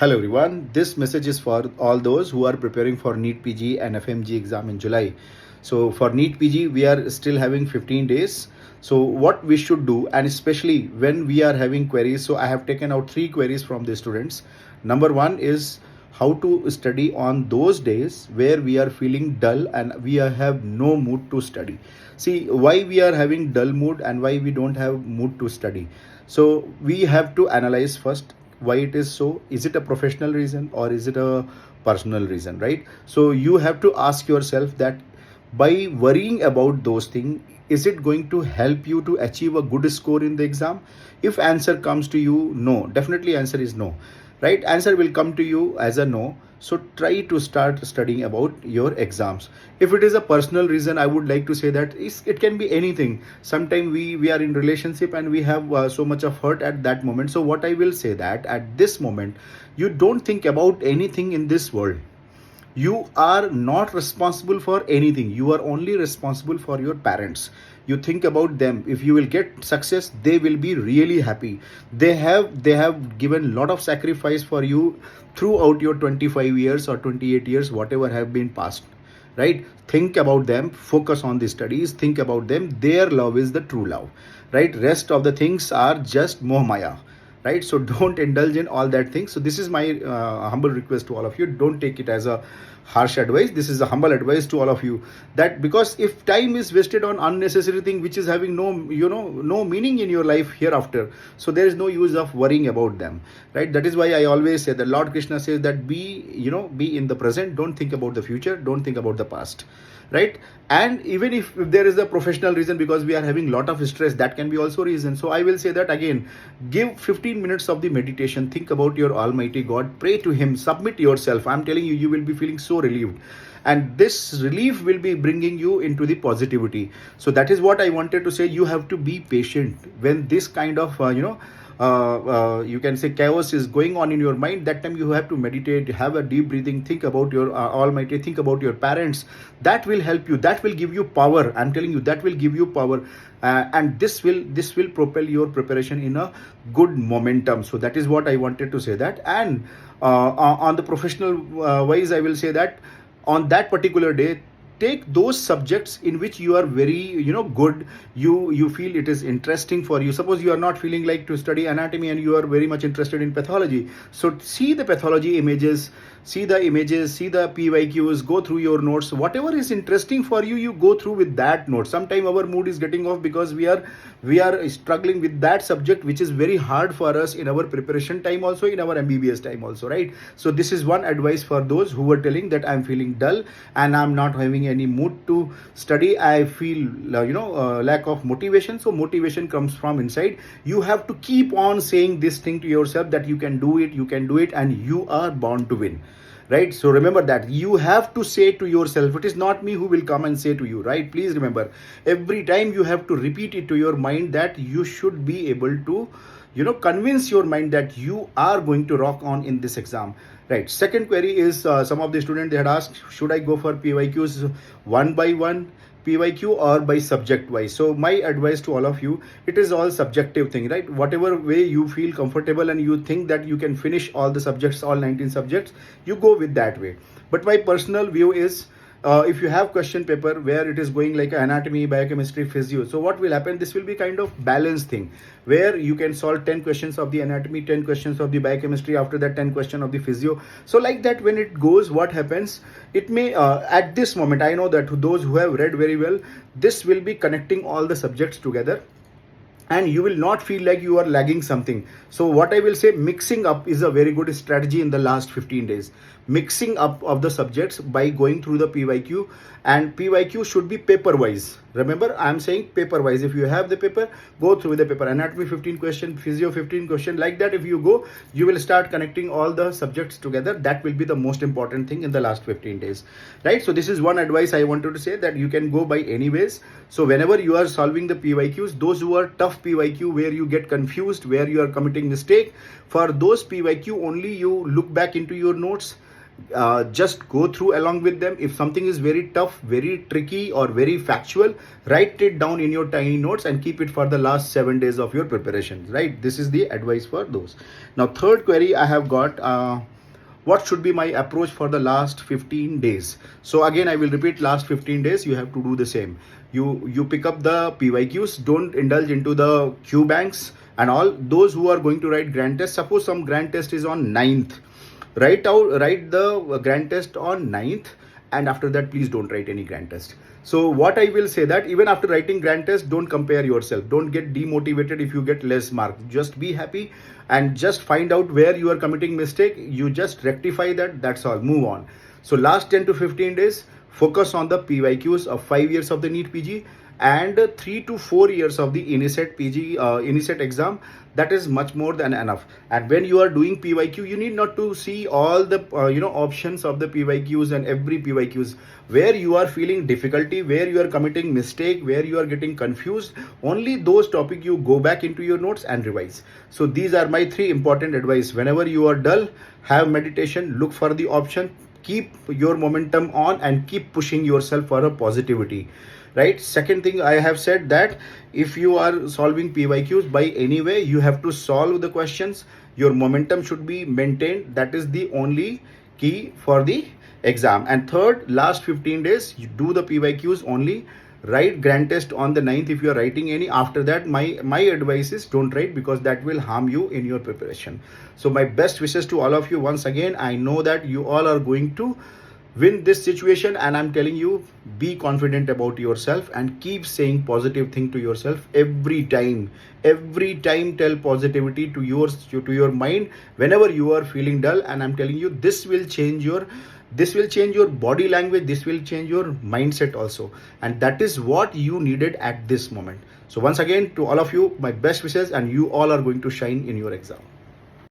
Hello everyone, this message is for all those who are preparing for NEETPG and FMGE exam in July. So for NEETPG, we are still having 15 days. So what we should do, and especially when we are having queries, so I have taken out 3 queries from the students. Number one is how to study on those days where we are feeling dull and we have no mood to study. See why we are having dull mood and why we don't have mood to study. So we have to analyze first why it is so. Is it a professional reason or is it a personal reason, right? So you have to ask yourself that by worrying about those things, is it going to help you to achieve a good score in the exam? If answer comes to you no, definitely answer is no, right? Answer will come to you as a no. So try to start studying about your exams. If it is a personal reason, I would like to say that it can be anything. Sometimes we are in relationship and we have so much of hurt at that moment. So what I will say that at this moment, you don't think about anything in this world. You are not responsible for anything. You are only responsible for your parents. You think about them. If you will get success, they will be really happy. They have given a lot of sacrifice for you throughout your 25 years or 28 years, whatever have been passed, right? Think about them, focus on the studies, think about them. Their love is the true love, right? Rest of the things are just moh maya, right? So don't indulge in all that things. So this is my humble request to all of you. Don't take it as a harsh advice. This is a humble advice to all of you, that because if time is wasted on unnecessary thing which is having no meaning in your life hereafter, so there is no use of worrying about them, right? That is why I always say that Lord Krishna says that be in the present, don't think about the future, don't think about the past, right? And even if there is a professional reason, because we are having lot of stress, that can be also reason. So I will say that again, give 15 minutes of the meditation, think about your almighty God, pray to him, submit yourself. I'm telling you, you will be feeling so relieved, and this relief will be bringing you into the positivity. So that is what I wanted to say. You have to be patient when this kind of you can say chaos is going on in your mind. That time you have to meditate, have a deep breathing, think about your almighty, think about your parents. That will help you, that will give you power. I'm telling you, that will give you power, and this will propel your preparation in a good momentum. So that is what I wanted to say that. And on the professional wise, I will say that on that particular day, take those subjects in which you are very good, you feel it is interesting for you. Suppose you are not feeling like to study anatomy and you are very much interested in pathology, so see the pathology images, see the PYQs, go through your notes. Whatever is interesting for you, you go through with that note. Sometimes our mood is getting off because we are struggling with that subject which is very hard for us in our preparation time also, in our MBBS time also, right? So this is one advice for those who are telling that I'm feeling dull and I'm not having any mood to study, I feel lack of motivation. So motivation comes from inside. You have to keep on saying this thing to yourself that you can do it, and you are born to win, right? So remember that you have to say to yourself, it is not me who will come and say to you, right? Please remember, every time you have to repeat it to your mind that you should be able to convince your mind that you are going to rock on in this exam, right? Second query is some of the students, they had asked, should I go for PYQs one by one PYQ or by subject wise? So my advice to all of you, it is all subjective thing, right? Whatever way you feel comfortable and you think that you can finish all the subjects, all 19 subjects, you go with that way. But my personal view is, if you have question paper where it is going like anatomy, biochemistry, physio, so what will happen, this will be kind of balanced thing where you can solve 10 questions of the anatomy, 10 questions of the biochemistry, after that 10 questions of the physio. So like that, when it goes, what happens, it may at this moment, I know that those who have read very well, this will be connecting all the subjects together and you will not feel like you are lagging something. So what I will say, mixing up is a very good strategy in the last 15 days. Mixing up of the subjects by going through the PYQ, and PYQ should be paper wise. Remember, I am saying paper wise. If you have the paper, go through the paper. Anatomy 15 question, physio 15 question, like that. If you go, you will start connecting all the subjects together. That will be the most important thing in the last 15 days, right? So this is one advice I wanted to say, that you can go by anyways. So whenever you are solving the PYQs, those who are tough PYQ where you get confused, where you are committing mistake, for those PYQ only you look back into your notes, just go through along with them. If something is very tough, very tricky or very factual, write it down in your tiny notes and keep it for the last 7 days of your preparation, right? This is the advice for those. Now third query I have got, what should be my approach for the last 15 days. So again, I will repeat, last 15 days you have to do the same. You pick up the PYQs, don't indulge into the Q banks and all. Those who are going to write grand test, suppose some grand test is on 9th, write the grand test on 9th, and after that please don't write any grand test. So what I will say, that even after writing grand test, don't compare yourself, don't get demotivated if you get less marks. Just be happy and just find out where you are committing mistake, you just rectify that, that's all, move on. So last 10 to 15 days, focus on the PYQs of 5 years of the NEET PG and 3 to 4 years of the INICET PG INICET exam. That is much more than enough. And when you are doing PYQ, you need not to see all the options of the PYQs and every PYQs. Where you are feeling difficulty, where you are committing mistake, where you are getting confused, only those topic you go back into your notes and revise. So these are my 3 important advice. Whenever you are dull, have meditation, look for the option, keep your momentum on and keep pushing yourself for a positivity, right? Second thing, I have said that if you are solving PYQs, by any way you have to solve the questions, your momentum should be maintained. That is the only key for the exam. And third, last 15 days you do the PYQs only. Write grand test on the 9th if you are writing any. After that, my advice is don't write, because that will harm you in your preparation. So my best wishes to all of you. Once again, I know that you all are going to win this situation, and I'm telling you, be confident about yourself and keep saying positive thing to yourself every time. Tell positivity to your mind whenever you are feeling dull. And I'm telling you, this will change your body language, this will change your mindset also, and that is what you needed at this moment. So once again, to all of you, my best wishes, and you all are going to shine in your exam.